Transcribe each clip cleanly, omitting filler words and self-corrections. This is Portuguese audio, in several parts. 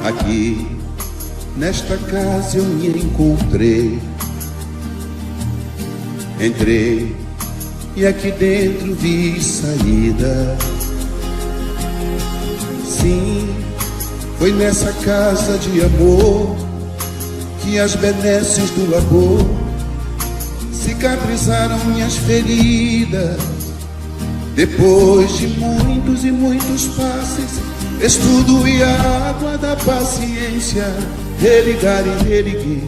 Aqui, nesta casa eu me encontrei. Entrei e aqui dentro vi saída. Sim, foi nessa casa de amor que as benesses do labor cicatrizaram minhas feridas. Depois de muitos e muitos passes, estudo e a água da paciência, religar e religuei,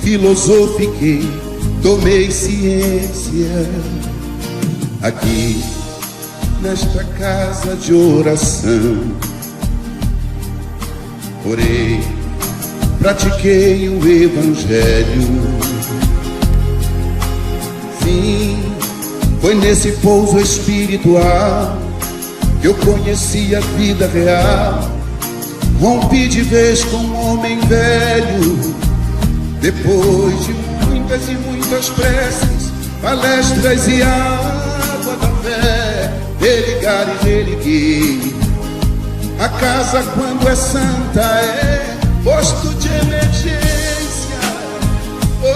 filosofiquei, tomei ciência. Aqui, nesta casa de oração, orei, pratiquei o Evangelho. Sim, foi nesse pouso espiritual que eu conheci a vida real. Rompi de vez com um homem velho. Depois de muitas e muitas preces, palestras e água da fé, religar e religuei. A casa, quando é santa, é posto de emergência,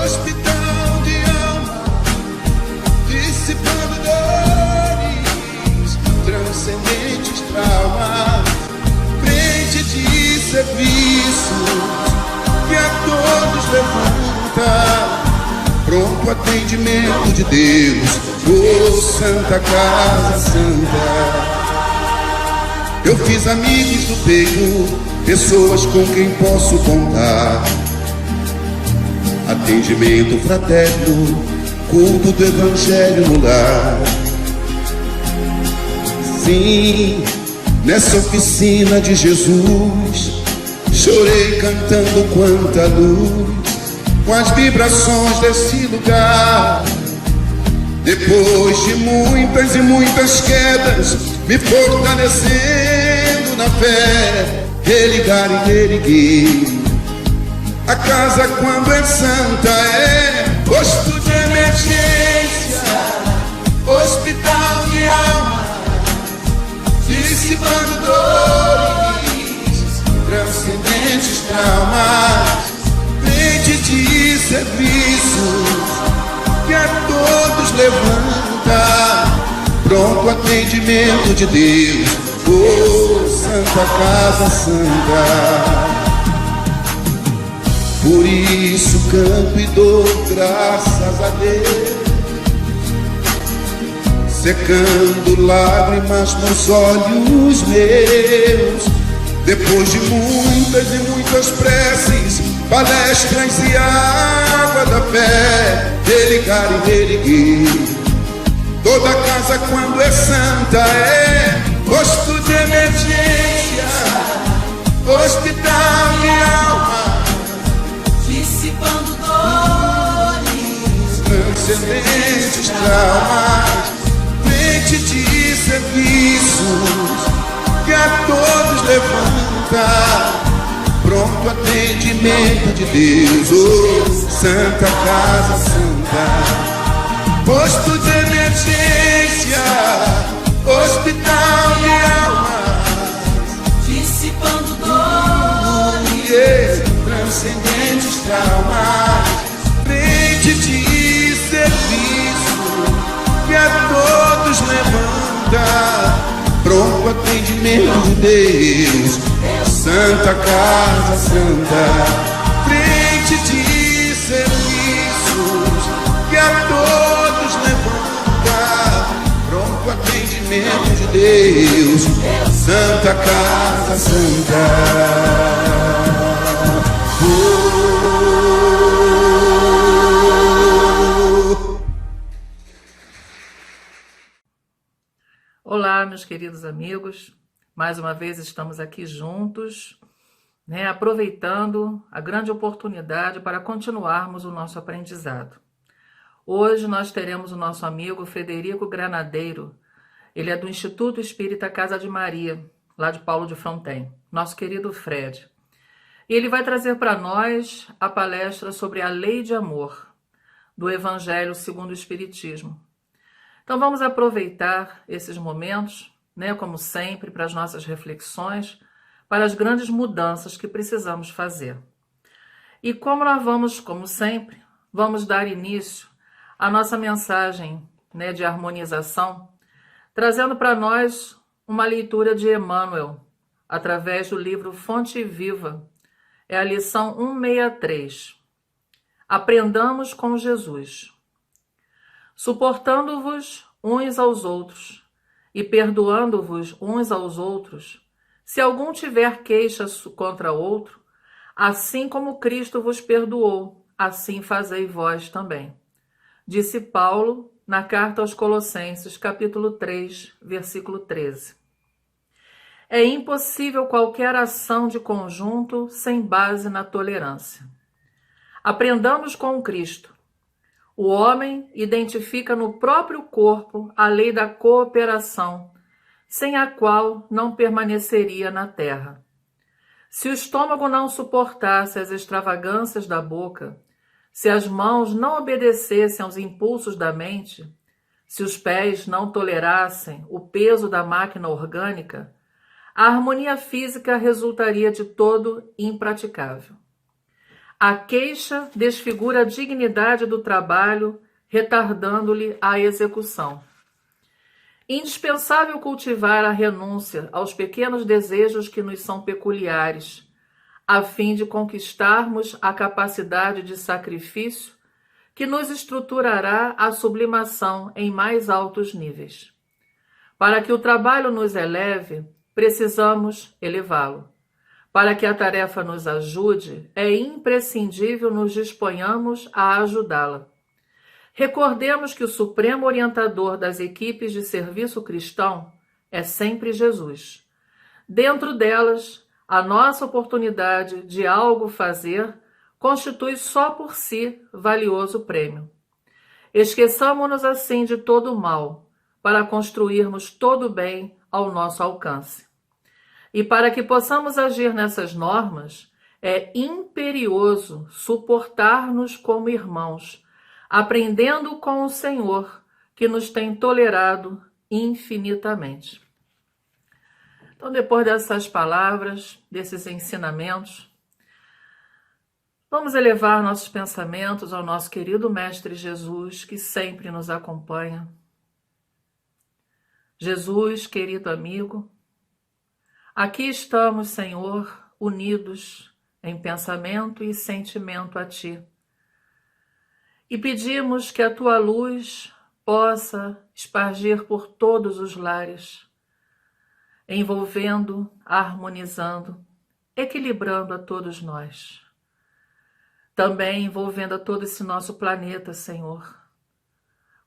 hospital de alma, dissipando dores, transcendentes traumas, frente de serviço que a todos levanta, pronto atendimento de Deus, oh Santa Casa Santa. Eu fiz amigos do peito, pessoas com quem posso contar, atendimento fraterno, culto do Evangelho no lar. Sim, nessa oficina de Jesus, chorei cantando quanta luz, com as vibrações desse lugar. Depois de muitas e muitas quedas, me fortalecendo na fé, religar e reerguer. A casa, quando é santa, é posto de emergência, hospital de alma, dissipando dores, transcendentes traumas, frente de serviços que a todos levanta, pronto atendimento de Deus, oh Santa Casa Santa. Por isso canto e dou graças a Deus, secando lágrimas nos olhos meus. Depois de muitas e muitas preces, palestras e água da fé, religar e reerguer. Toda casa, quando é santa, é posto de emergência, hospital de alma, dissipando dores, transcendentes traumas, frente de serviços que a todos levanta, pronto atendimento de Deus, oh Santa Casa Santa. Posto de emergência, hospital de almas, dissipando dores, transcendentes traumas, frente de serviço que a todos levanta, pronto atendimento de Deus, Santa Casa Santa. Frente de serviços que a todos levanta, pronto atendimento de Deus, Santa Casa Santa. Olá, meus queridos amigos, mais uma vez estamos aqui juntos, aproveitando a grande oportunidade para continuarmos o nosso aprendizado. Hoje nós teremos o nosso amigo Frederico Granadeiro, ele é do Instituto Espírita Casa de Maria, lá de Paulo de Fronten, nosso querido Fred. E ele vai trazer para nós a palestra sobre a lei de amor, do Evangelho segundo o Espiritismo. Então vamos aproveitar esses momentos como sempre, para as nossas reflexões, para as grandes mudanças que precisamos fazer. E como nós vamos, como sempre, vamos dar início à nossa mensagem, de harmonização, trazendo para nós uma leitura de Emmanuel, através do livro Fonte Viva. É a lição 163. Aprendamos com Jesus. Suportando-vos uns aos outros e perdoando-vos uns aos outros, se algum tiver queixa contra outro, assim como Cristo vos perdoou, assim fazei vós também. Disse Paulo na carta aos Colossenses, capítulo 3, versículo 13. É impossível qualquer ação de conjunto sem base na tolerância. Aprendamos com Cristo. O homem identifica no próprio corpo a lei da cooperação, sem a qual não permaneceria na terra. Se o estômago não suportasse as extravagâncias da boca, se as mãos não obedecessem aos impulsos da mente, se os pés não tolerassem o peso da máquina orgânica, a harmonia física resultaria de todo impraticável. A queixa desfigura a dignidade do trabalho, retardando-lhe a execução. Indispensável cultivar a renúncia aos pequenos desejos que nos são peculiares, a fim de conquistarmos a capacidade de sacrifício que nos estruturará a sublimação em mais altos níveis. Para que o trabalho nos eleve, precisamos elevá-lo. Para que a tarefa nos ajude, é imprescindível nos disponhamos a ajudá-la. Recordemos que o supremo orientador das equipes de serviço cristão é sempre Jesus. Dentro delas, a nossa oportunidade de algo fazer constitui só por si valioso prêmio. Esqueçamo-nos assim de todo o mal, para construirmos todo o bem ao nosso alcance. E para que possamos agir nessas normas, é imperioso suportar-nos como irmãos, aprendendo com o Senhor, que nos tem tolerado infinitamente. Então, depois dessas palavras, desses ensinamentos, vamos elevar nossos pensamentos ao nosso querido Mestre Jesus, que sempre nos acompanha. Jesus, querido amigo, aqui estamos, Senhor, unidos em pensamento e sentimento a Ti. E pedimos que a Tua luz possa espargir por todos os lares, envolvendo, harmonizando, equilibrando a todos nós. Também envolvendo a todo esse nosso planeta, Senhor,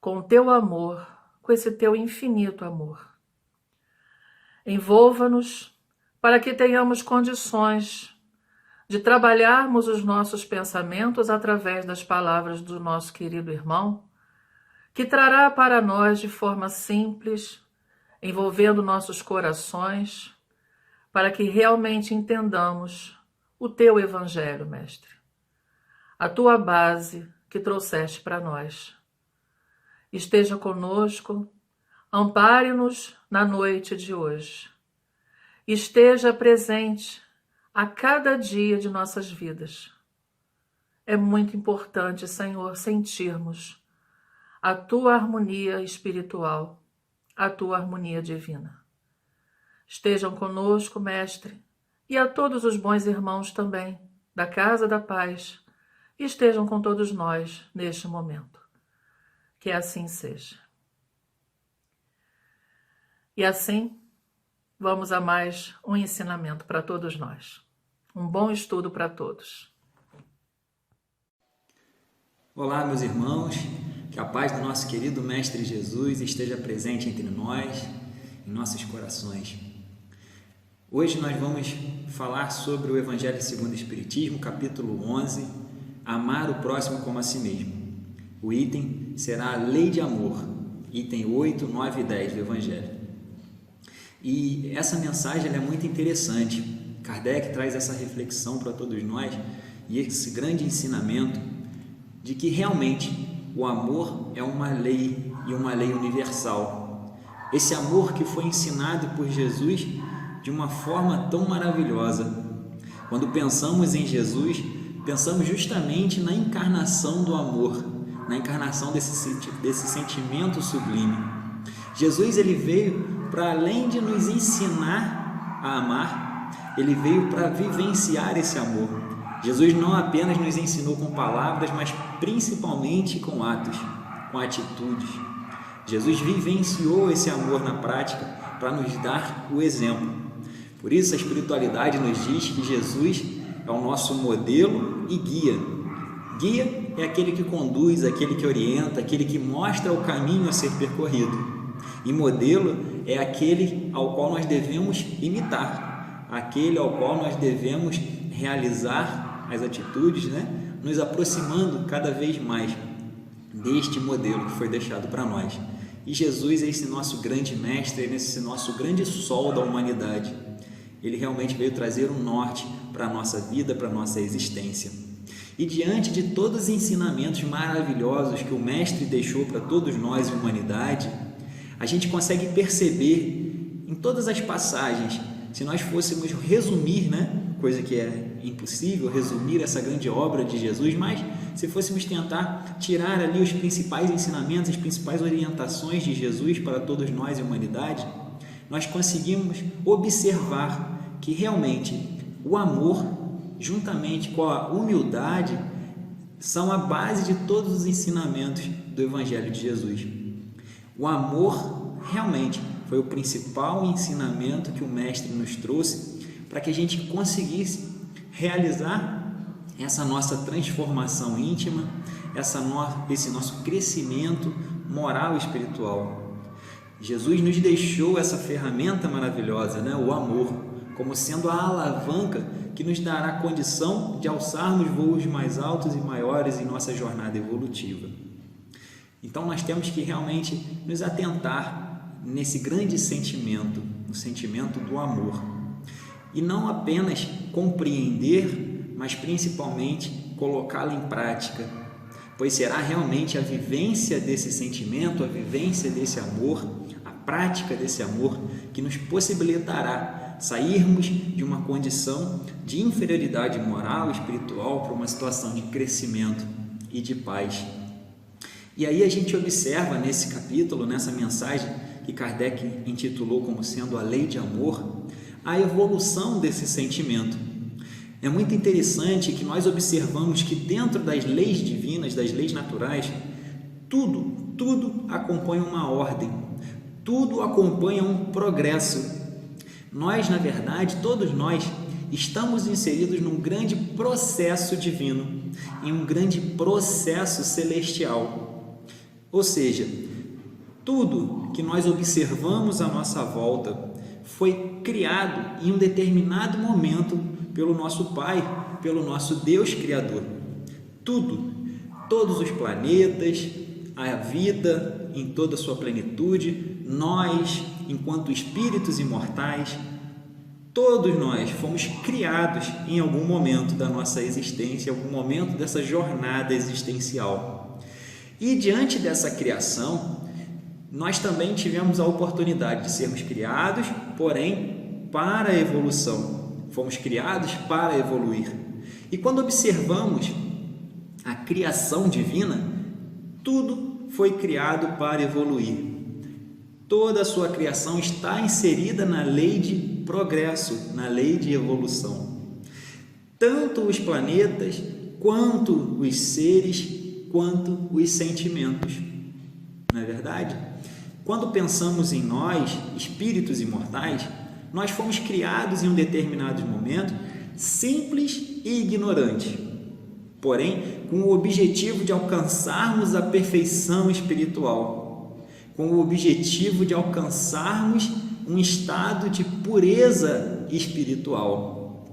com o Teu amor, com esse Teu infinito amor. Envolva-nos para que tenhamos condições de trabalharmos os nossos pensamentos através das palavras do nosso querido irmão, que trará para nós de forma simples, envolvendo nossos corações, para que realmente entendamos o Teu Evangelho, Mestre, a Tua base que trouxeste para nós. Esteja conosco, ampare-nos na noite de hoje. Esteja presente a cada dia de nossas vidas. É muito importante, Senhor, sentirmos a Tua harmonia espiritual, a Tua harmonia divina. Estejam conosco, Mestre, e a todos os bons irmãos também, da Casa da Paz, estejam com todos nós neste momento. Que assim seja. E assim, vamos a mais um ensinamento para todos nós. Um bom estudo para todos. Olá, meus irmãos. Que a paz do nosso querido Mestre Jesus esteja presente entre nós, em nossos corações. Hoje nós vamos falar sobre o Evangelho segundo o Espiritismo, capítulo 11, Amar o próximo como a si mesmo. O item será a Lei de Amor, item 8, 9 e 10 do Evangelho. E essa mensagem é muito interessante. Kardec traz essa reflexão para todos nós e esse grande ensinamento de que realmente o amor é uma lei e uma lei universal. Esse amor que foi ensinado por Jesus de uma forma tão maravilhosa. Quando pensamos em Jesus, pensamos justamente na encarnação do amor, na encarnação desse sentimento sublime. Jesus, ele veio para além de nos ensinar a amar, ele veio para vivenciar esse amor. Jesus não apenas nos ensinou com palavras, mas principalmente com atos, com atitudes. Jesus vivenciou esse amor na prática para nos dar o exemplo. Por isso a espiritualidade nos diz que Jesus é o nosso modelo e guia. Guia é aquele que conduz, aquele que orienta, aquele que mostra o caminho a ser percorrido. E modelo é aquele ao qual nós devemos imitar, aquele ao qual nós devemos realizar as atitudes, nos aproximando cada vez mais deste modelo que foi deixado para nós. E Jesus é esse nosso grande mestre, esse nosso grande sol da humanidade. Ele realmente veio trazer um norte para a nossa vida, para a nossa existência. E diante de todos os ensinamentos maravilhosos que o Mestre deixou para todos nós, humanidade, a gente consegue perceber em todas as passagens, se nós fôssemos resumir, coisa que é impossível, resumir essa grande obra de Jesus, mas se fôssemos tentar tirar ali os principais ensinamentos, as principais orientações de Jesus para todos nós e a humanidade, nós conseguimos observar que realmente o amor, juntamente com a humildade, são a base de todos os ensinamentos do Evangelho de Jesus. O amor realmente foi o principal ensinamento que o Mestre nos trouxe para que a gente conseguisse realizar essa nossa transformação íntima, esse nosso crescimento moral e espiritual. Jesus nos deixou essa ferramenta maravilhosa, o amor, como sendo a alavanca que nos dará a condição de alçarmos voos mais altos e maiores em nossa jornada evolutiva. Então nós temos que realmente nos atentar nesse grande sentimento, o sentimento do amor. E não apenas compreender, mas principalmente colocá-lo em prática, pois será realmente a vivência desse sentimento, a vivência desse amor, a prática desse amor que nos possibilitará sairmos de uma condição de inferioridade moral e espiritual para uma situação de crescimento e de paz. E aí a gente observa nesse capítulo, nessa mensagem que Kardec intitulou como sendo a lei de amor, a evolução desse sentimento. É muito interessante que nós observamos que dentro das leis divinas, das leis naturais, tudo acompanha uma ordem, tudo acompanha um progresso. Nós, na verdade, todos nós estamos inseridos num grande processo divino, em um grande processo celestial. Ou seja, tudo que nós observamos à nossa volta foi criado em um determinado momento pelo nosso Pai, pelo nosso Deus Criador. Todos os planetas, a vida em toda a sua plenitude, nós, enquanto espíritos imortais, todos nós fomos criados em algum momento da nossa existência, em algum momento dessa jornada existencial. E diante dessa criação, nós também tivemos a oportunidade de sermos criados, porém, para a evolução. Fomos criados para evoluir. E quando observamos a criação divina, tudo foi criado para evoluir. Toda a sua criação está inserida na lei de progresso, na lei de evolução. Tanto os planetas, quanto os seres, quanto os sentimentos. Não é verdade? Quando pensamos em nós, espíritos imortais, nós fomos criados em um determinado momento simples e ignorantes, porém com o objetivo de alcançarmos a perfeição espiritual, com o objetivo de alcançarmos um estado de pureza espiritual.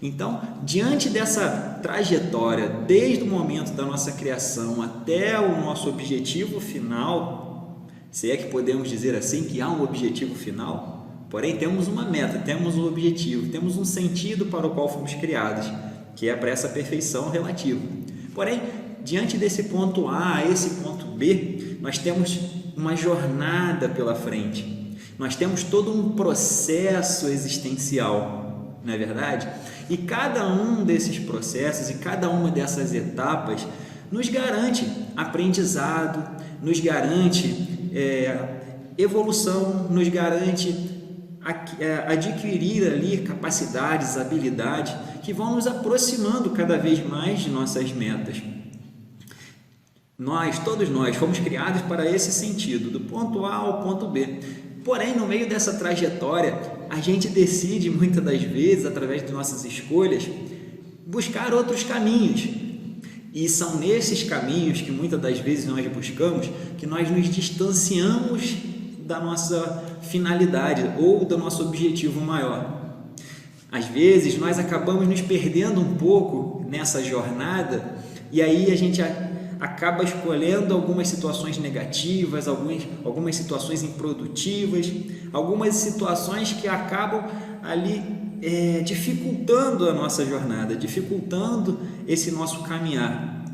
Então, diante dessa trajetória, desde o momento da nossa criação até o nosso objetivo final, se é que podemos dizer assim, que há um objetivo final, porém temos uma meta, temos um objetivo, temos um sentido para o qual fomos criados, que é para essa perfeição relativa. Porém, diante desse ponto A a esse ponto B, nós temos uma jornada pela frente. nós temos todo um processo existencial, não é verdade? E cada um desses processos e cada uma dessas etapas nos garante aprendizado, nos garante evolução, nos garante adquirir ali capacidades, habilidades que vão nos aproximando cada vez mais de nossas metas. Todos nós, fomos criados para esse sentido, do ponto A ao ponto B. Porém, no meio dessa trajetória, a gente decide muitas das vezes, através de nossas escolhas, buscar outros caminhos. E são nesses caminhos que muitas das vezes nós buscamos, que nós nos distanciamos da nossa finalidade ou do nosso objetivo maior. Às vezes nós acabamos nos perdendo um pouco nessa jornada e aí a gente acaba escolhendo algumas situações negativas, algumas situações improdutivas, algumas situações que acabam ali dificultando a nossa jornada, dificultando esse nosso caminhar.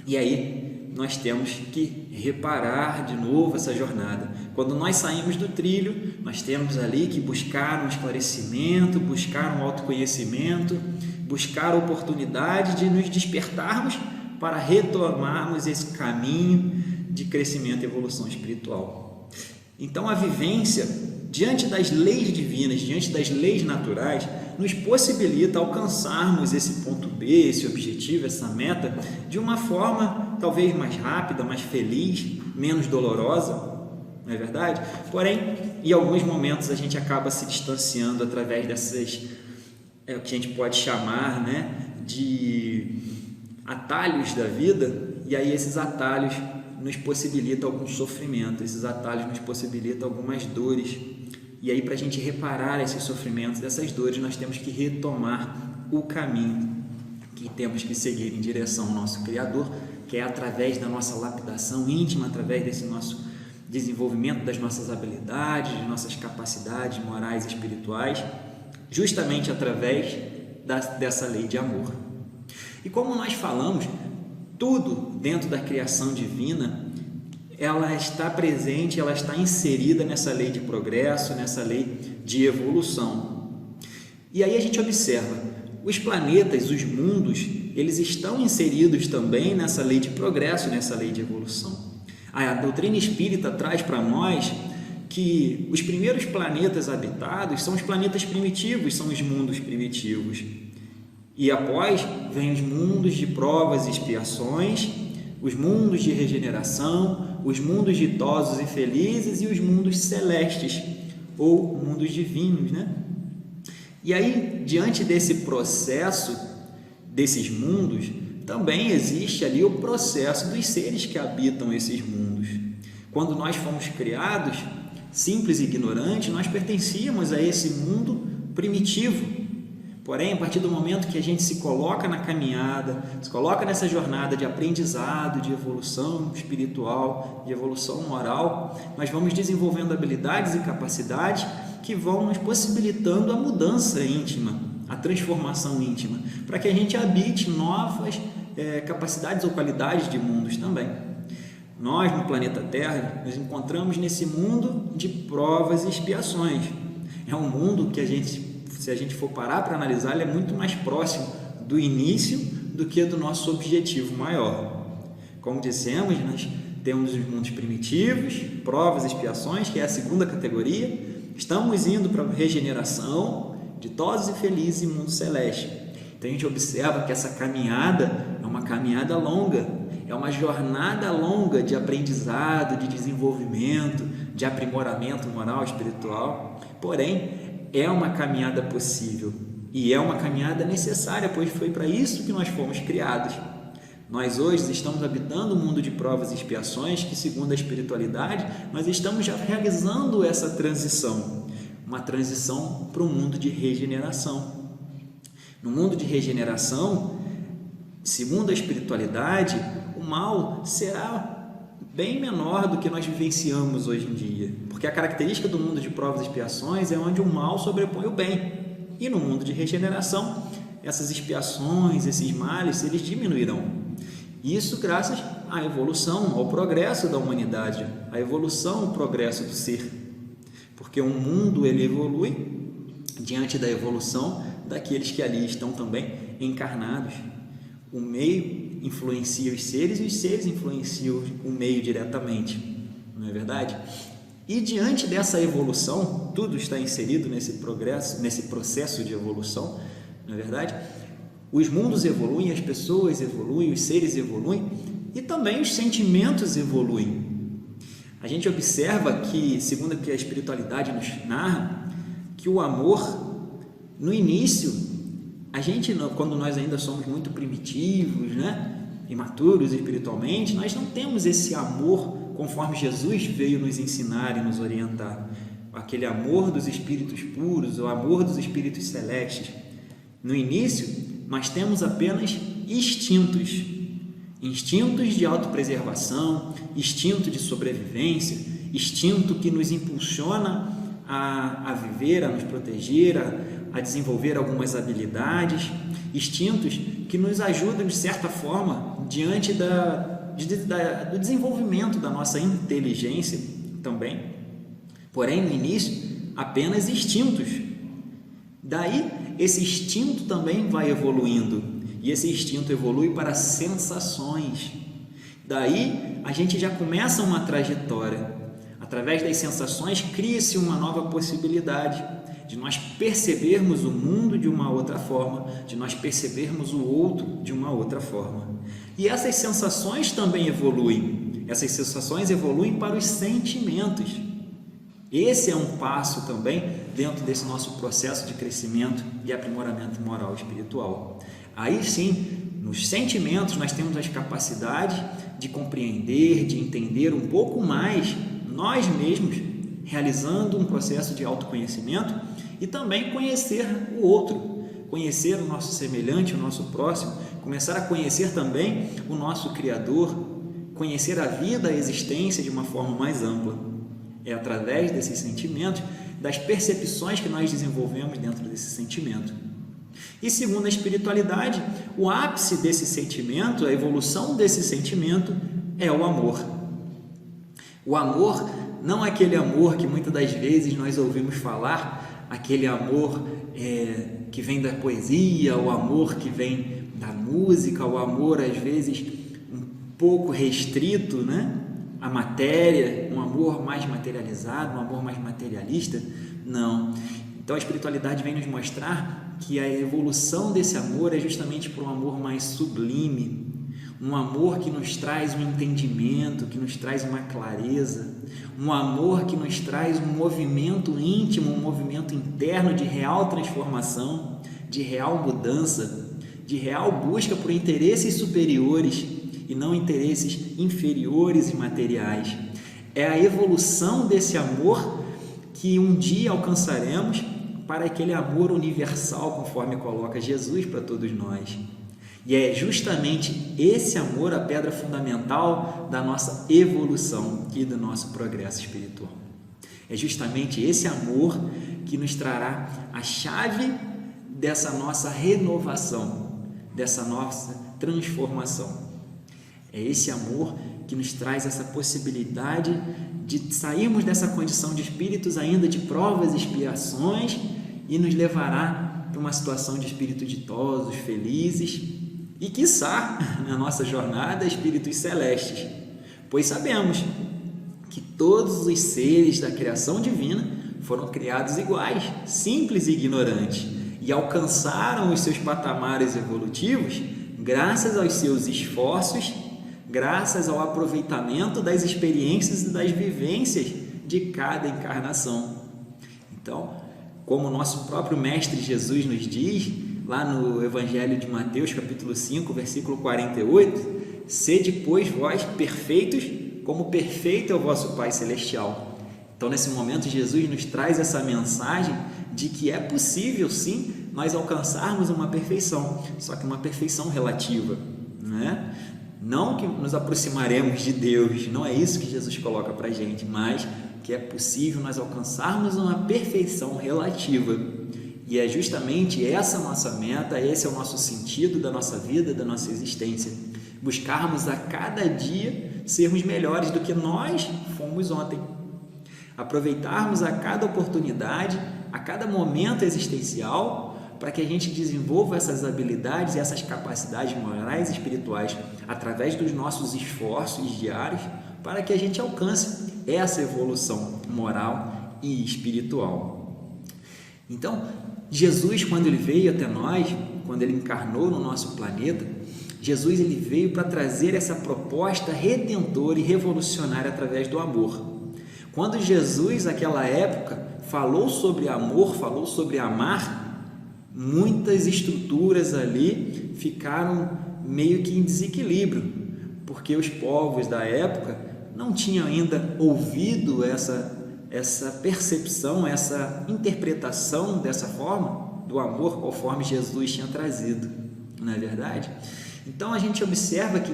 E aí nós temos que reparar de novo essa jornada. Quando nós saímos do trilho, nós temos ali que buscar um esclarecimento, buscar um autoconhecimento, buscar a oportunidade de nos despertarmos para retomarmos esse caminho de crescimento e evolução espiritual. Então a vivência diante das leis divinas, diante das leis naturais, nos possibilita alcançarmos esse ponto B, esse objetivo, essa meta, de uma forma talvez mais rápida, mais feliz, menos dolorosa, não é verdade? Porém, em alguns momentos a gente acaba se distanciando através dessas, o que a gente pode chamar, de atalhos da vida, e aí esses atalhos nos possibilitam algum sofrimento, esses atalhos nos possibilitam algumas dores. E aí, para a gente reparar esses sofrimentos, essas dores, nós temos que retomar o caminho que temos que seguir em direção ao nosso Criador, que é através da nossa lapidação íntima, através desse nosso desenvolvimento das nossas habilidades, de nossas capacidades morais e espirituais, justamente através dessa lei de amor. E como nós falamos, tudo dentro da criação divina, ela está presente, ela está inserida nessa lei de progresso, nessa lei de evolução. E aí a gente observa, os planetas, os mundos, eles estão inseridos também nessa lei de progresso, nessa lei de evolução. A doutrina espírita traz para nós que os primeiros planetas habitados são os planetas primitivos, são os mundos primitivos. E após, vem os mundos de provas e expiações, os mundos de regeneração, os mundos ditosos e felizes e os mundos celestes, ou mundos divinos, E aí, diante desse processo, desses mundos, também existe ali o processo dos seres que habitam esses mundos. Quando nós fomos criados, simples e ignorantes, nós pertencíamos a esse mundo primitivo. Porém, a partir do momento que a gente se coloca na caminhada, se coloca nessa jornada de aprendizado, de evolução espiritual, de evolução moral, nós vamos desenvolvendo habilidades e capacidades que vão nos possibilitando a mudança íntima, a transformação íntima, para que a gente habite novas capacidades ou qualidades de mundos também. Nós, no planeta Terra, nos encontramos nesse mundo de provas e expiações. É um mundo que se a gente for parar para analisar, ele é muito mais próximo do início do que do nosso objetivo maior. Como dissemos, nós temos os mundos primitivos, provas e expiações, que é a segunda categoria. Estamos indo para a regeneração, ditosos e felizes e mundo celeste. Então a gente observa que essa caminhada é uma caminhada longa, é uma jornada longa de aprendizado, de desenvolvimento, de aprimoramento moral, espiritual. Porém, é uma caminhada possível e é uma caminhada necessária, pois foi para isso que nós fomos criados. Nós hoje estamos habitando um mundo de provas e expiações que, segundo a espiritualidade, nós estamos já realizando essa transição, uma transição para um mundo de regeneração. No mundo de regeneração, segundo a espiritualidade, o mal será bem menor do que nós vivenciamos hoje em dia, porque a característica do mundo de provas e expiações é onde o mal sobrepõe o bem, e no mundo de regeneração, essas expiações, esses males, eles diminuirão. Isso graças à evolução, ao progresso da humanidade, à evolução, ao progresso do ser. porque o mundo ele evolui diante da evolução daqueles que ali estão também encarnados. O meio influencia os seres e os seres influenciam o meio diretamente, não é verdade? E diante dessa evolução, tudo está inserido nesse progresso, nesse processo de evolução, não é verdade? Os mundos evoluem, as pessoas evoluem, os seres evoluem e também os sentimentos evoluem. A gente observa que, segundo o que a espiritualidade nos narra, que o amor, no início, a gente, quando nós ainda somos muito primitivos, né, imaturos espiritualmente, nós não temos esse amor conforme Jesus veio nos ensinar e nos orientar. Aquele amor dos espíritos puros, o amor dos espíritos celestes. No início, nós temos apenas instintos de autopreservação, instinto de sobrevivência, instinto que nos impulsiona a viver, a nos proteger, a desenvolver algumas habilidades, instintos que nos ajudam, de certa forma, diante do desenvolvimento da nossa inteligência também. Porém, no início, apenas instintos. Daí, esse instinto também vai evoluindo, e esse instinto evolui para sensações. Daí, a gente já começa uma trajetória. Através das sensações, cria-se uma nova possibilidade de nós percebermos o mundo de uma outra forma, de nós percebermos o outro de uma outra forma. E essas sensações também evoluem. Essas sensações evoluem para os sentimentos. Esse é um passo também dentro desse nosso processo de crescimento e aprimoramento moral e espiritual. Aí sim, nos sentimentos nós temos as capacidades de compreender, de entender um pouco mais nós mesmos, realizando um processo de autoconhecimento e também conhecer o outro, conhecer o nosso semelhante, o nosso próximo, começar a conhecer também o nosso Criador, conhecer a vida, a existência de uma forma mais ampla. É através desses sentimentos, das percepções que nós desenvolvemos dentro desse sentimento. E segundo a espiritualidade, o ápice desse sentimento, a evolução desse sentimento é o amor. O amor não é aquele amor que muitas das vezes nós ouvimos falar, aquele amor que vem da poesia, o amor que vem da música, o amor às vezes um pouco restrito, né? A matéria, um amor mais materializado, um amor mais materialista. Não. Então a espiritualidade vem nos mostrar que a evolução desse amor é justamente por um amor mais sublime, um amor que nos traz um entendimento, que nos traz uma clareza, um amor que nos traz um movimento íntimo, um movimento interno de real transformação, de real mudança, de real busca por interesses superiores e não interesses inferiores e materiais. É a evolução desse amor que um dia alcançaremos para aquele amor universal, conforme coloca Jesus para todos nós. E é justamente esse amor a pedra fundamental da nossa evolução e do nosso progresso espiritual. É justamente esse amor que nos trará a chave dessa nossa renovação, dessa nossa transformação. É esse amor que nos traz essa possibilidade de sairmos dessa condição de espíritos ainda de provas e expiações e nos levará para uma situação de espíritos ditosos, felizes e, quiçá, na nossa jornada, espíritos celestes, pois sabemos que todos os seres da criação divina foram criados iguais, simples e ignorantes, e alcançaram os seus patamares evolutivos graças aos seus esforços, graças ao aproveitamento das experiências e das vivências de cada encarnação. Então, como o nosso próprio Mestre Jesus nos diz, lá no Evangelho de Mateus, capítulo 5, versículo 48, sede, pois, vós perfeitos, como perfeito é o vosso Pai Celestial. Então, nesse momento, Jesus nos traz essa mensagem de que é possível, sim, nós alcançarmos uma perfeição, só que uma perfeição relativa, né? Não que nos aproximaremos de Deus, não é isso que Jesus coloca para a gente, mas que é possível nós alcançarmos uma perfeição relativa. E é justamente essa nossa meta, esse é o nosso sentido da nossa vida, da nossa existência. Buscarmos a cada dia sermos melhores do que nós fomos ontem. aproveitarmos a cada oportunidade, a cada momento existencial, para que a gente desenvolva essas habilidades e essas capacidades morais e espirituais através dos nossos esforços diários, para que a gente alcance essa evolução moral e espiritual. Então, Jesus, quando ele veio até nós, quando ele encarnou no nosso planeta, Jesus ele veio para trazer essa proposta redentora e revolucionária através do amor. Quando Jesus, naquela época, falou sobre amor, falou sobre amar, muitas estruturas ali ficaram meio que em desequilíbrio, porque os povos da época não tinham ainda ouvido essa percepção, essa interpretação dessa forma do amor conforme Jesus tinha trazido, não é verdade? Então a gente observa que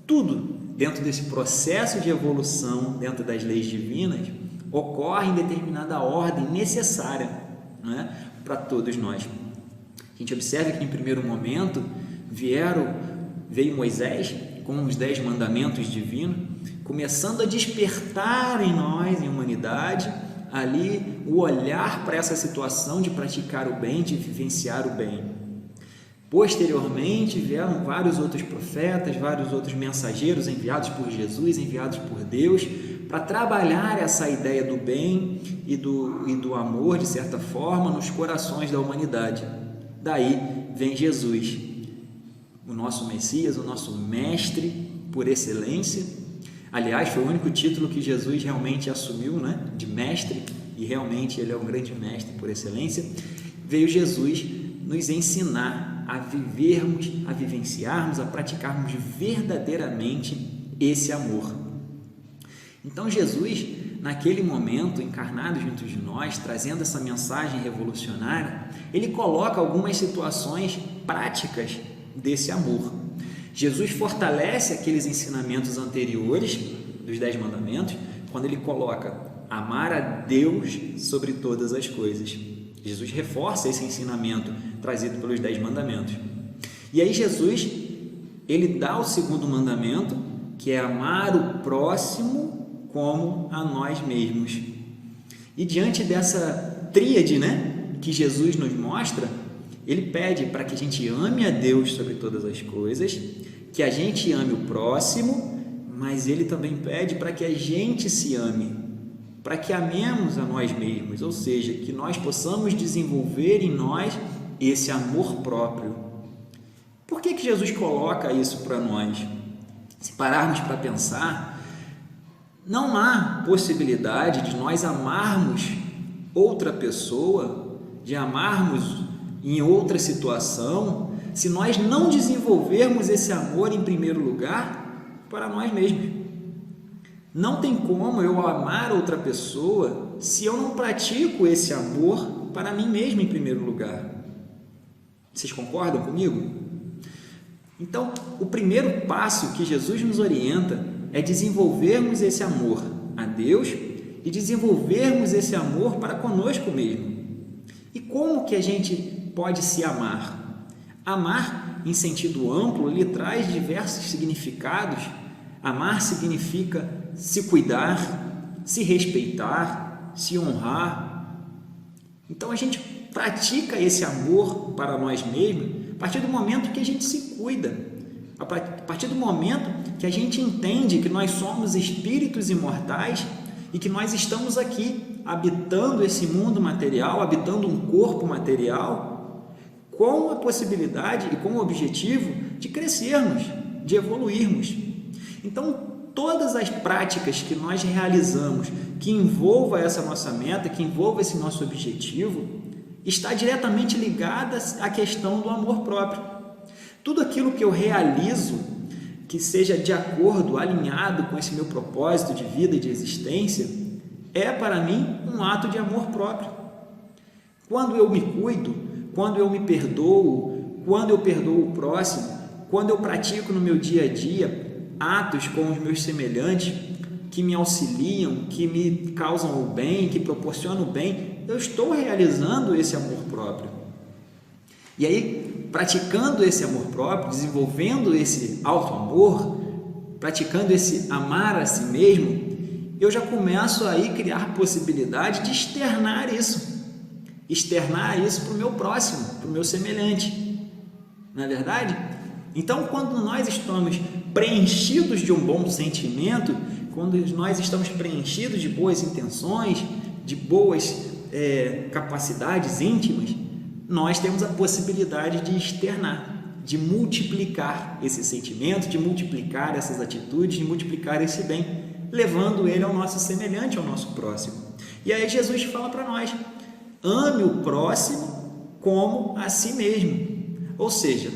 tudo dentro desse processo de evolução, dentro das leis divinas, ocorre em determinada ordem necessária, né, para todos nós. A gente observa que em primeiro momento veio Moisés com os 10 mandamentos divinos, começando a despertar em nós, em humanidade, ali o olhar para essa situação de praticar o bem, de vivenciar o bem. Posteriormente vieram vários outros profetas, vários outros mensageiros enviados por Jesus, enviados por Deus, para trabalhar essa ideia do bem e do amor, de certa forma, nos corações da humanidade. Daí vem Jesus, o nosso Messias, o nosso mestre por excelência. Aliás, foi o único título que Jesus realmente assumiu, né? De mestre, e realmente ele é um grande mestre por excelência. Veio Jesus nos ensinar a vivermos, a vivenciarmos, a praticarmos verdadeiramente esse amor. Então Jesus, naquele momento, encarnado junto de nós, trazendo essa mensagem revolucionária, ele coloca algumas situações práticas desse amor. Jesus fortalece aqueles ensinamentos anteriores dos 10 mandamentos, quando ele coloca amar a Deus sobre todas as coisas. Jesus reforça esse ensinamento trazido pelos 10 mandamentos. E aí Jesus, ele dá o segundo mandamento, que é amar o próximo como a nós mesmos. E diante dessa tríade, né, que Jesus nos mostra, ele pede para que a gente ame a Deus sobre todas as coisas, que a gente ame o próximo, mas ele também pede para que a gente se ame, para que amemos a nós mesmos, ou seja, que nós possamos desenvolver em nós esse amor próprio. Por que Jesus coloca isso para nós? Se pararmos para pensar, não há possibilidade de nós amarmos outra pessoa, de amarmos em outra situação, se nós não desenvolvermos esse amor em primeiro lugar para nós mesmos. Não tem como eu amar outra pessoa se eu não pratico esse amor para mim mesmo em primeiro lugar. Vocês concordam comigo? Então, o primeiro passo que Jesus nos orienta é desenvolvermos esse amor a Deus e desenvolvermos esse amor para conosco mesmo. E como que a gente pode se amar? Amar, em sentido amplo, ele traz diversos significados. Amar significa se cuidar, se respeitar, se honrar. Então a gente pratica esse amor para nós mesmos a partir do momento que a gente se cuida, a partir do momento que a gente entende que nós somos espíritos imortais e que nós estamos aqui habitando esse mundo material, habitando um corpo material, com a possibilidade e com o objetivo de crescermos, de evoluirmos. Então, todas as práticas que nós realizamos que envolva essa nossa meta, que envolva esse nosso objetivo, está diretamente ligada à questão do amor próprio. Tudo aquilo que eu realizo, que seja de acordo, alinhado com esse meu propósito de vida e de existência, é para mim um ato de amor próprio. Quando eu me cuido, quando eu me perdoo, quando eu perdoo o próximo, quando eu pratico no meu dia a dia atos com os meus semelhantes que me auxiliam, que me causam o bem, que proporcionam o bem, eu estou realizando esse amor próprio. E aí, praticando esse amor próprio, desenvolvendo esse auto-amor, praticando esse amar a si mesmo, eu já começo aí a criar possibilidade de externar isso para o meu próximo, para o meu semelhante, não é verdade? Então, quando nós estamos preenchidos de um bom sentimento, quando nós estamos preenchidos de boas intenções, de boas capacidades íntimas, nós temos a possibilidade de externar, de multiplicar esse sentimento, de multiplicar essas atitudes, de multiplicar esse bem, levando ele ao nosso semelhante, ao nosso próximo. E aí Jesus fala para nós: ame o próximo como a si mesmo. Ou seja,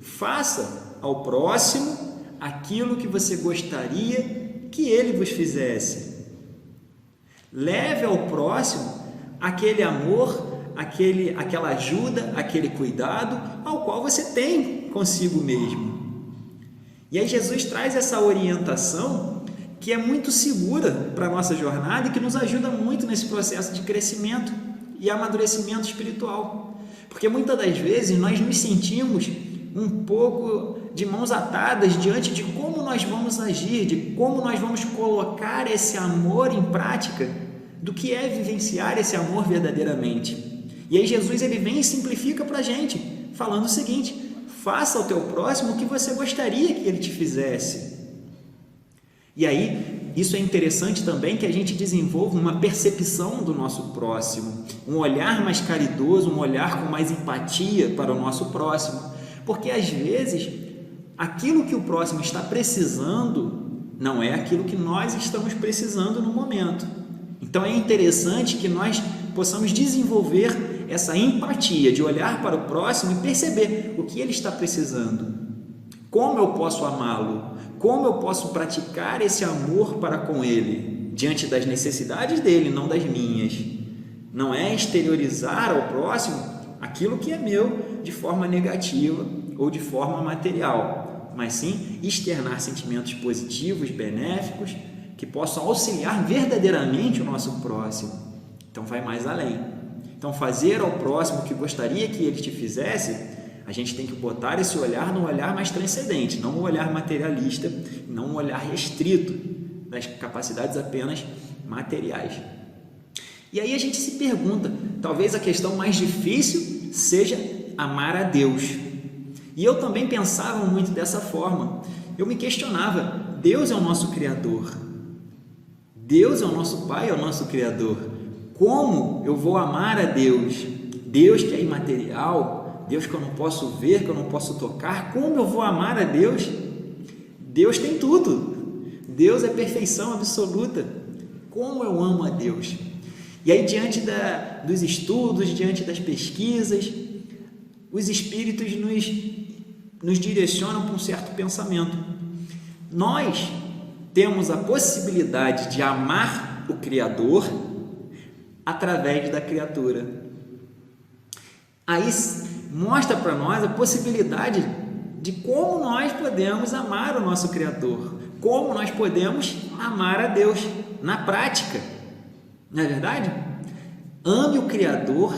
faça ao próximo aquilo que você gostaria que ele vos fizesse. Leve ao próximo aquele amor, aquela ajuda, aquele cuidado ao qual você tem consigo mesmo. E aí Jesus traz essa orientação que é muito segura para a nossa jornada e que nos ajuda muito nesse processo de crescimento e amadurecimento espiritual. Porque muitas das vezes nós nos sentimos um pouco de mãos atadas diante de como nós vamos agir, de como nós vamos colocar esse amor em prática, do que é vivenciar esse amor verdadeiramente. E aí Jesus ele vem e simplifica para a gente, falando o seguinte: faça ao teu próximo o que você gostaria que ele te fizesse. E aí, isso é interessante também, que a gente desenvolva uma percepção do nosso próximo, um olhar mais caridoso, um olhar com mais empatia para o nosso próximo, porque às vezes aquilo que o próximo está precisando não é aquilo que nós estamos precisando no momento. Então é interessante que nós possamos desenvolver essa empatia de olhar para o próximo e perceber o que ele está precisando, como eu posso amá-lo, como eu posso praticar esse amor para com ele, diante das necessidades dele, não das minhas. Não é exteriorizar ao próximo aquilo que é meu de forma negativa ou de forma material, mas sim externar sentimentos positivos, benéficos, que possam auxiliar verdadeiramente o nosso próximo. Então vai mais além. Então fazer ao próximo o que gostaria que ele te fizesse, a gente tem que botar esse olhar num olhar mais transcendente, não um olhar materialista, não um olhar restrito das capacidades apenas materiais. E aí a gente se pergunta, talvez a questão mais difícil seja amar a Deus. E eu também pensava muito dessa forma. Eu me questionava, Deus é o nosso Criador, Deus é o nosso Pai, é o nosso Criador. Como eu vou amar a Deus? Deus que é imaterial, Deus que eu não posso ver, que eu não posso tocar, como eu vou amar a Deus? Deus tem tudo, Deus é perfeição absoluta. Como eu amo a Deus? E aí, diante dos estudos, diante das pesquisas, os Espíritos nos direcionam para um certo pensamento. Nós temos a possibilidade de amar o Criador através da criatura. Aí mostra para nós a possibilidade de como nós podemos amar o nosso Criador, como nós podemos amar a Deus na prática. Não é verdade? Ame o Criador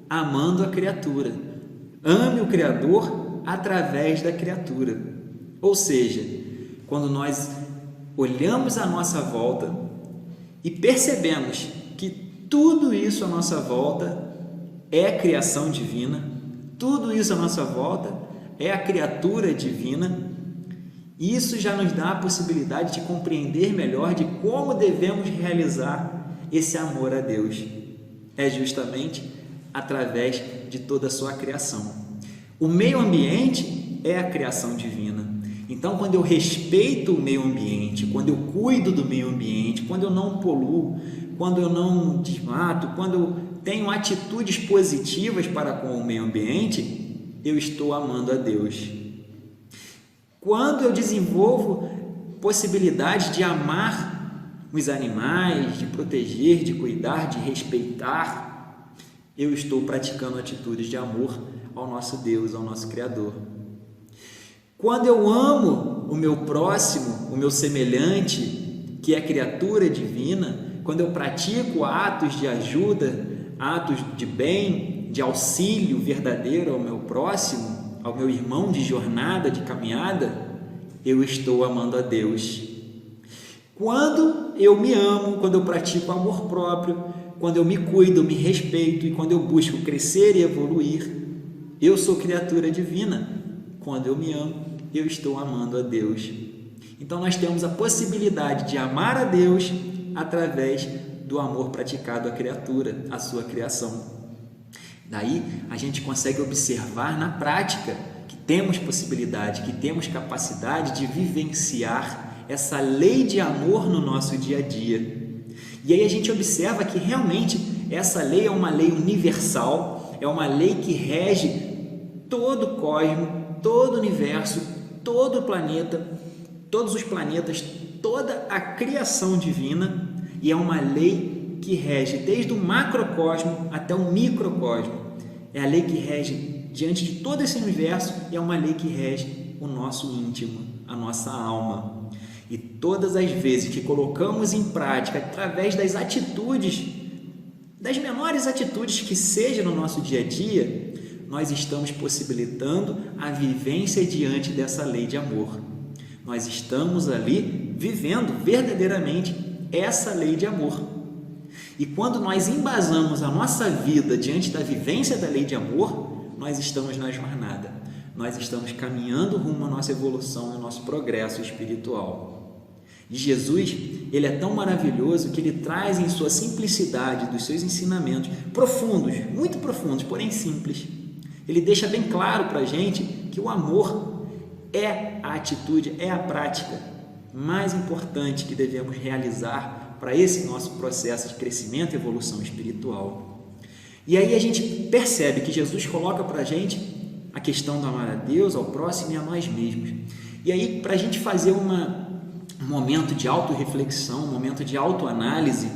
amando a criatura. Ame o Criador através da criatura. Ou seja, quando nós olhamos à nossa volta e percebemos que tudo isso à nossa volta é a criação divina, tudo isso à nossa volta é a criatura divina, isso já nos dá a possibilidade de compreender melhor de como devemos realizar esse amor a Deus. É justamente através de toda a sua criação. O meio ambiente é a criação divina. Então, quando eu respeito o meio ambiente, quando eu cuido do meio ambiente, quando eu não poluo, quando eu não desmato, quando eu tenho atitudes positivas para com o meio ambiente, eu estou amando a Deus. Quando eu desenvolvo possibilidade de amar os animais, de proteger, de cuidar, de respeitar, eu estou praticando atitudes de amor ao nosso Deus, ao nosso Criador. Quando eu amo o meu próximo, o meu semelhante, que é criatura divina, quando eu pratico atos de ajuda, atos de bem, de auxílio verdadeiro ao meu próximo, ao meu irmão de jornada, de caminhada, eu estou amando a Deus. quando eu me amo, quando eu pratico amor próprio, quando eu me cuido, me respeito e quando eu busco crescer e evoluir, eu sou criatura divina. Quando eu me amo, eu estou amando a Deus. Então nós temos a possibilidade de amar a Deus através do amor praticado à criatura, à sua criação. Daí a gente consegue observar na prática que temos possibilidade, que temos capacidade de vivenciar essa lei de amor no nosso dia a dia. E aí a gente observa que realmente essa lei é uma lei universal, é uma lei que rege todo o cosmos, todo o universo, todo o planeta, todos os planetas, toda a criação divina, e é uma lei que rege desde o macrocosmo até o microcosmo. É a lei que rege diante de todo esse universo e é uma lei que rege o nosso íntimo, a nossa alma. E todas as vezes que colocamos em prática, através das atitudes, das menores atitudes que seja no nosso dia a dia, nós estamos possibilitando a vivência diante dessa lei de amor. Nós estamos ali vivendo verdadeiramente essa lei de amor. E quando nós embasamos a nossa vida diante da vivência da lei de amor, nós estamos na jornada. Nós estamos caminhando rumo à nossa evolução e ao nosso progresso espiritual. E Jesus, ele é tão maravilhoso que ele traz em sua simplicidade dos seus ensinamentos, profundos, muito profundos, porém simples. Ele deixa bem claro para a gente que o amor é a atitude, é a prática mais importante que devemos realizar para esse nosso processo de crescimento e evolução espiritual. E aí a gente percebe que Jesus coloca para a gente a questão do amar a Deus, ao próximo e a nós mesmos. E aí, para a gente fazer um momento de autorreflexão, um momento de autoanálise,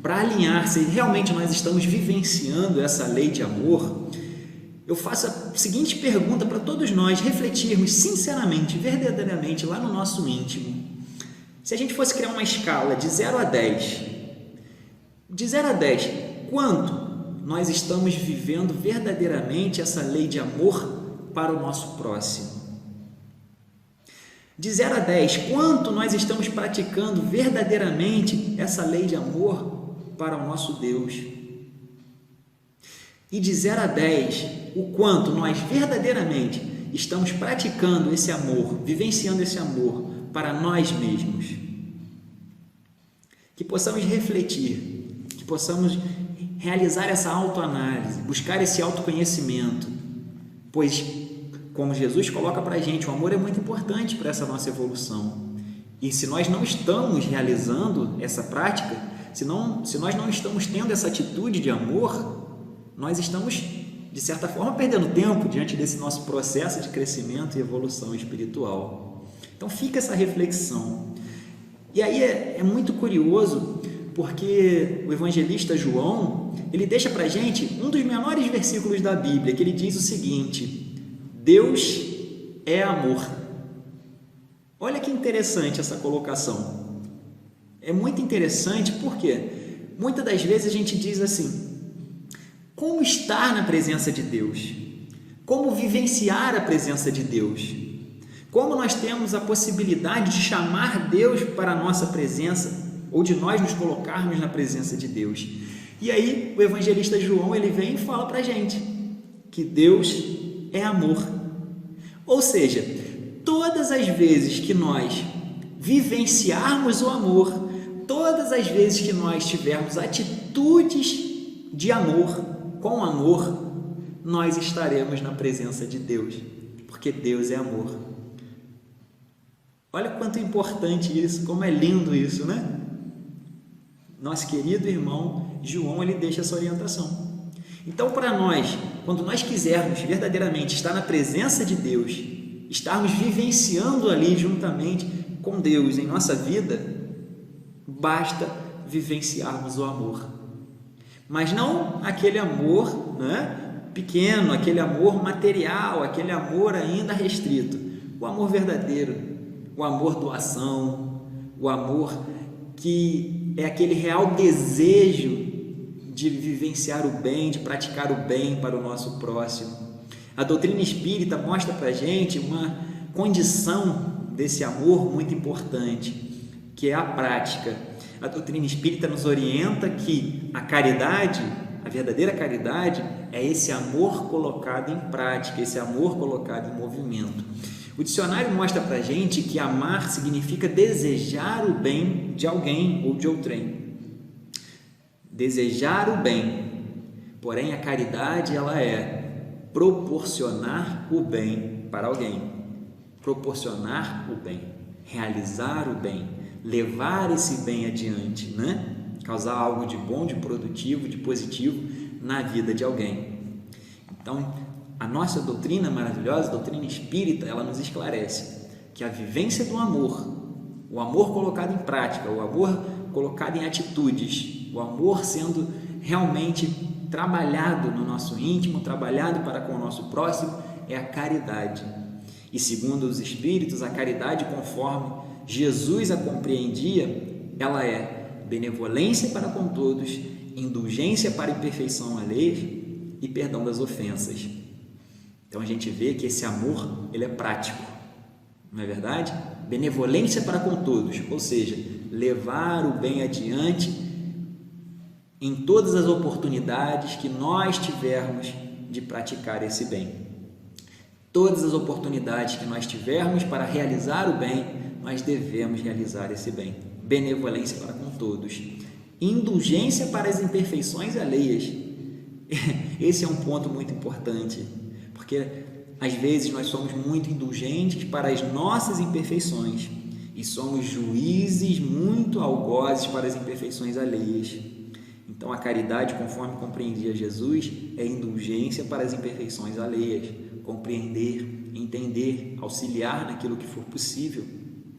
para alinhar se realmente nós estamos vivenciando essa lei de amor, eu faço a seguinte pergunta para todos nós refletirmos sinceramente, verdadeiramente, lá no nosso íntimo. Se a gente fosse criar uma escala de 0 a 10, de 0 a 10, quanto nós estamos vivendo verdadeiramente essa lei de amor para o nosso próximo? De 0 a 10, quanto nós estamos praticando verdadeiramente essa lei de amor para o nosso Deus? E de 0 a 10, o quanto nós verdadeiramente estamos praticando esse amor, vivenciando esse amor para nós mesmos. Que possamos refletir, que possamos realizar essa autoanálise, buscar esse autoconhecimento, pois, como Jesus coloca para a gente, o amor é muito importante para essa nossa evolução. E se nós não estamos realizando essa prática, se nós não estamos tendo essa atitude de amor, nós estamos, de certa forma, perdendo tempo diante desse nosso processo de crescimento e evolução espiritual. Então fica essa reflexão. E aí é muito curioso, porque o evangelista João, ele deixa para a gente um dos menores versículos da Bíblia, que ele diz o seguinte: Deus é amor. Olha que interessante essa colocação. É muito interessante porque muitas das vezes a gente diz assim: como estar na presença de Deus? Como vivenciar a presença de Deus? Como nós temos a possibilidade de chamar Deus para a nossa presença ou de nós nos colocarmos na presença de Deus? E aí o evangelista João, ele vem e fala para a gente que Deus é amor. Ou seja, todas as vezes que nós vivenciarmos o amor, todas as vezes que nós tivermos atitudes de amor, com amor, nós estaremos na presença de Deus, porque Deus é amor. Olha quanto é importante isso, como é lindo isso, né? Nosso querido irmão João, ele deixa essa orientação. Então, para nós, quando nós quisermos verdadeiramente estar na presença de Deus, estarmos vivenciando ali juntamente com Deus em nossa vida, basta vivenciarmos o amor. Mas não aquele amor, né, pequeno, aquele amor material, aquele amor ainda restrito. O amor verdadeiro, o amor doação, o amor que é aquele real desejo de vivenciar o bem, de praticar o bem para o nosso próximo. A doutrina espírita mostra para a gente uma condição desse amor muito importante, que é a prática. A doutrina espírita nos orienta que a caridade, a verdadeira caridade, é esse amor colocado em prática, esse amor colocado em movimento. O dicionário mostra para a gente que amar significa desejar o bem de alguém ou de outrem. Desejar o bem. Porém, a caridade, ela é proporcionar o bem para alguém. Proporcionar o bem. Realizar o bem. Levar esse bem adiante, né? Causar algo de bom, de produtivo, de positivo na vida de alguém. Então, a nossa doutrina maravilhosa, a doutrina espírita, ela nos esclarece que a vivência do amor, o amor colocado em prática, o amor colocado em atitudes, o amor sendo realmente trabalhado no nosso íntimo, trabalhado para com o nosso próximo, é a caridade. E segundo os espíritos, a caridade, conforme Jesus a compreendia, ela é benevolência para com todos, indulgência para a imperfeição alheia e perdão das ofensas. Então a gente vê que esse amor, ele é prático, não é verdade? Benevolência para com todos, ou seja, levar o bem adiante em todas as oportunidades que nós tivermos de praticar esse bem. Todas as oportunidades que nós tivermos para realizar o bem, nós devemos realizar esse bem. Benevolência para com todos. Indulgência para as imperfeições alheias. Esse é um ponto muito importante, porque às vezes nós somos muito indulgentes para as nossas imperfeições e somos juízes muito algozes para as imperfeições alheias. Então a caridade, conforme compreendia Jesus, é indulgência para as imperfeições alheias, compreender, entender, auxiliar naquilo que for possível,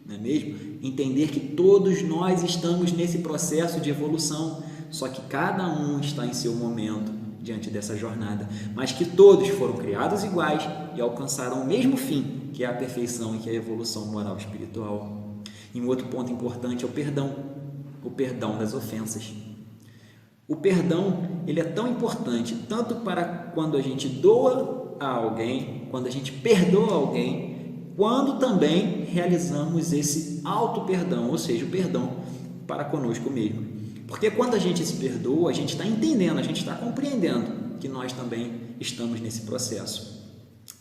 não é mesmo? Entender que todos nós estamos nesse processo de evolução, só que cada um está em seu momento diante dessa jornada, mas que todos foram criados iguais e alcançaram o mesmo fim, que é a perfeição e que é a evolução moral e espiritual. E um outro ponto importante é o perdão das ofensas. O perdão, ele é tão importante, tanto para quando a gente doa a alguém, quando a gente perdoa alguém, quando também realizamos esse auto-perdão, ou seja, o perdão para conosco mesmo. Porque quando a gente se perdoa, a gente está entendendo, a gente está compreendendo que nós também estamos nesse processo.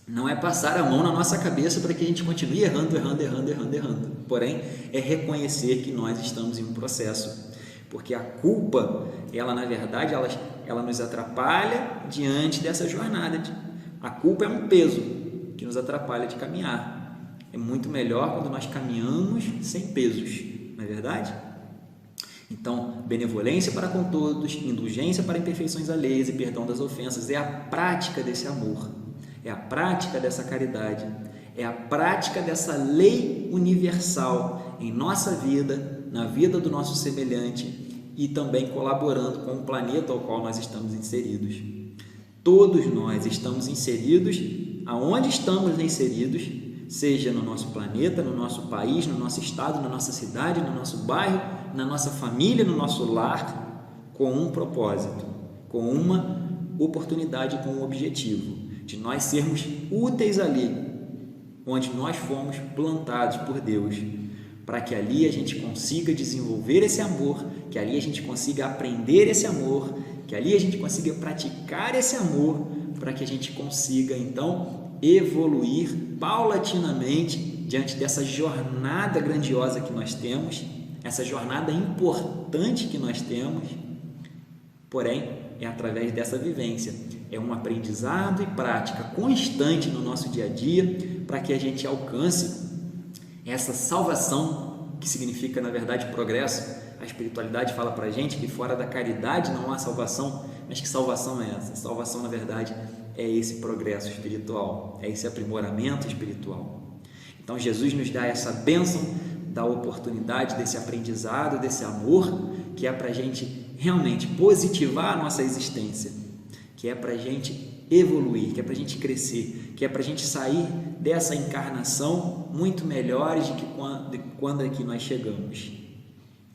Não é passar a mão na nossa cabeça para que a gente continue errando. Porém, é reconhecer que nós estamos em um processo. Porque a culpa, ela na verdade, ela nos atrapalha diante dessa jornada. A culpa é um peso que nos atrapalha de caminhar. É muito melhor quando nós caminhamos sem pesos, não é verdade? Então, benevolência para com todos, indulgência para imperfeições alheias e perdão das ofensas é a prática desse amor, é a prática dessa caridade, é a prática dessa lei universal em nossa vida, na vida do nosso semelhante e também colaborando com o planeta ao qual nós estamos inseridos. Todos nós estamos inseridos, aonde estamos inseridos, seja no nosso planeta, no nosso país, no nosso estado, na nossa cidade, no nosso bairro, na nossa família, no nosso lar, com um propósito, com uma oportunidade, com um objetivo, de nós sermos úteis ali, onde nós fomos plantados por Deus, para que ali a gente consiga desenvolver esse amor, que ali a gente consiga aprender esse amor, que ali a gente consiga praticar esse amor, para que a gente consiga, então, evoluir paulatinamente diante dessa jornada grandiosa que nós temos, essa jornada importante que nós temos, porém, é através dessa vivência, é um aprendizado e prática constante no nosso dia a dia, para que a gente alcance essa salvação, que significa, na verdade, progresso. A espiritualidade fala para a gente que fora da caridade não há salvação, mas que salvação é essa? Salvação, na verdade, é esse progresso espiritual, é esse aprimoramento espiritual. Então, Jesus nos dá essa bênção da oportunidade, desse aprendizado, desse amor, que é para a gente realmente positivar a nossa existência, que é para a gente evoluir, que é para a gente crescer, que é para a gente sair dessa encarnação muito melhores do que quando aqui nós chegamos.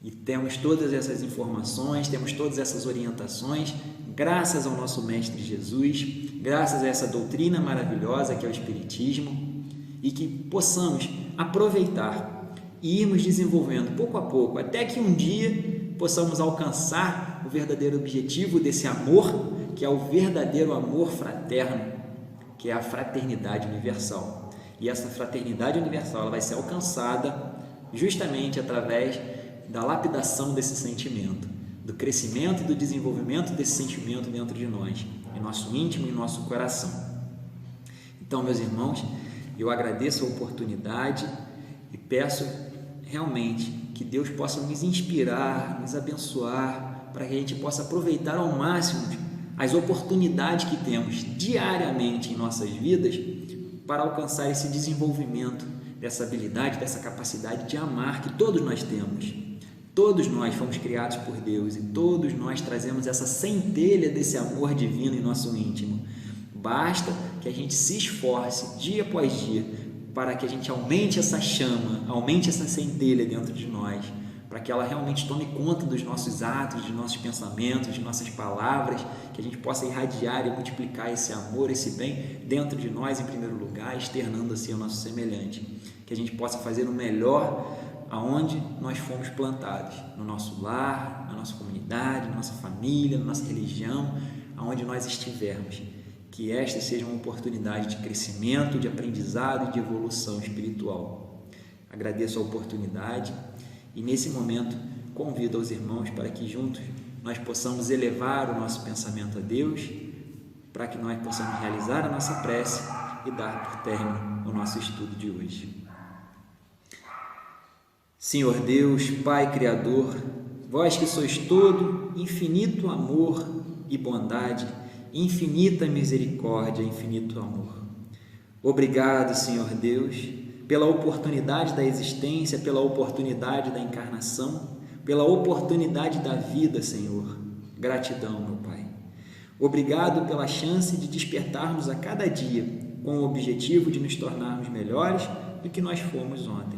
E temos todas essas informações, temos todas essas orientações, graças ao nosso Mestre Jesus, graças a essa doutrina maravilhosa que é o Espiritismo, e que possamos aproveitar e irmos desenvolvendo pouco a pouco, até que um dia possamos alcançar o verdadeiro objetivo desse amor, que é o verdadeiro amor fraterno, que é a fraternidade universal. E essa fraternidade universal ela vai ser alcançada justamente através da lapidação desse sentimento, do crescimento e do desenvolvimento desse sentimento dentro de nós, em nosso íntimo e nosso coração. Então, meus irmãos, eu agradeço a oportunidade e peço realmente que Deus possa nos inspirar, nos abençoar, para que a gente possa aproveitar ao máximo as oportunidades que temos diariamente em nossas vidas para alcançar esse desenvolvimento dessa habilidade, dessa capacidade de amar que todos nós temos. Todos nós fomos criados por Deus e todos nós trazemos essa centelha desse amor divino em nosso íntimo. Basta que a gente se esforce dia após dia para que a gente aumente essa chama, aumente essa centelha dentro de nós, para que ela realmente tome conta dos nossos atos, dos nossos pensamentos, de nossas palavras, que a gente possa irradiar e multiplicar esse amor, esse bem dentro de nós em primeiro lugar, externando assim ao nosso semelhante, que a gente possa fazer o melhor aonde nós fomos plantados, no nosso lar, na nossa comunidade, na nossa família, na nossa religião, aonde nós estivermos, que esta seja uma oportunidade de crescimento, de aprendizado e de evolução espiritual. Agradeço a oportunidade e nesse momento convido aos irmãos para que juntos nós possamos elevar o nosso pensamento a Deus, para que nós possamos realizar a nossa prece e dar por término o nosso estudo de hoje. Senhor Deus, Pai Criador, vós que sois todo infinito amor e bondade, infinita misericórdia, infinito amor. Obrigado, Senhor Deus, pela oportunidade da existência, pela oportunidade da encarnação, pela oportunidade da vida, Senhor. Gratidão, meu Pai. Obrigado pela chance de despertarmos a cada dia com o objetivo de nos tornarmos melhores do que nós fomos ontem.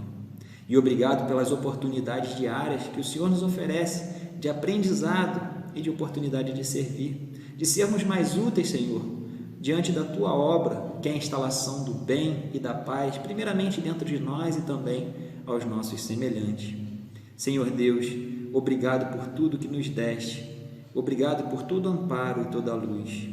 E obrigado pelas oportunidades diárias que o Senhor nos oferece de aprendizado e de oportunidade de servir, de sermos mais úteis, Senhor, diante da Tua obra, que é a instalação do bem e da paz, primeiramente dentro de nós e também aos nossos semelhantes. Senhor Deus, obrigado por tudo que nos deste, obrigado por todo amparo e toda luz.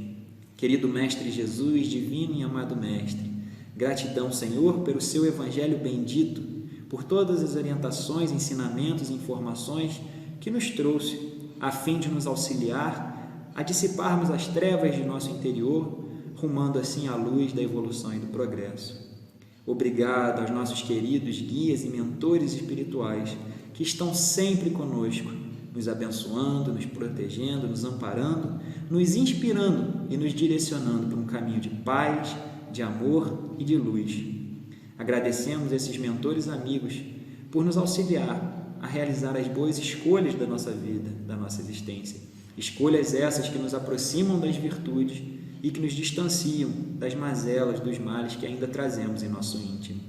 Querido Mestre Jesus, divino e amado Mestre, gratidão, Senhor, pelo Seu Evangelho bendito, por todas as orientações, ensinamentos e informações que nos trouxe, a fim de nos auxiliar a dissiparmos as trevas de nosso interior, rumando assim à luz da evolução e do progresso. Obrigado aos nossos queridos guias e mentores espirituais que estão sempre conosco, nos abençoando, nos protegendo, nos amparando, nos inspirando e nos direcionando para um caminho de paz, de amor e de luz. Agradecemos esses mentores amigos por nos auxiliar a realizar as boas escolhas da nossa vida, da nossa existência. Escolhas essas que nos aproximam das virtudes e que nos distanciam das mazelas, dos males que ainda trazemos em nosso íntimo.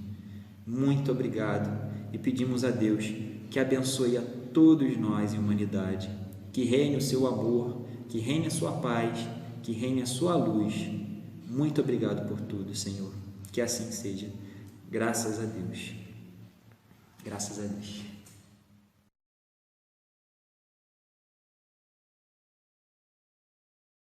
Muito obrigado e pedimos a Deus que abençoe a todos nós em humanidade, que reine o seu amor, que reine a sua paz, que reine a sua luz. Muito obrigado por tudo, Senhor. Que assim seja. Graças a Deus. Graças a Deus.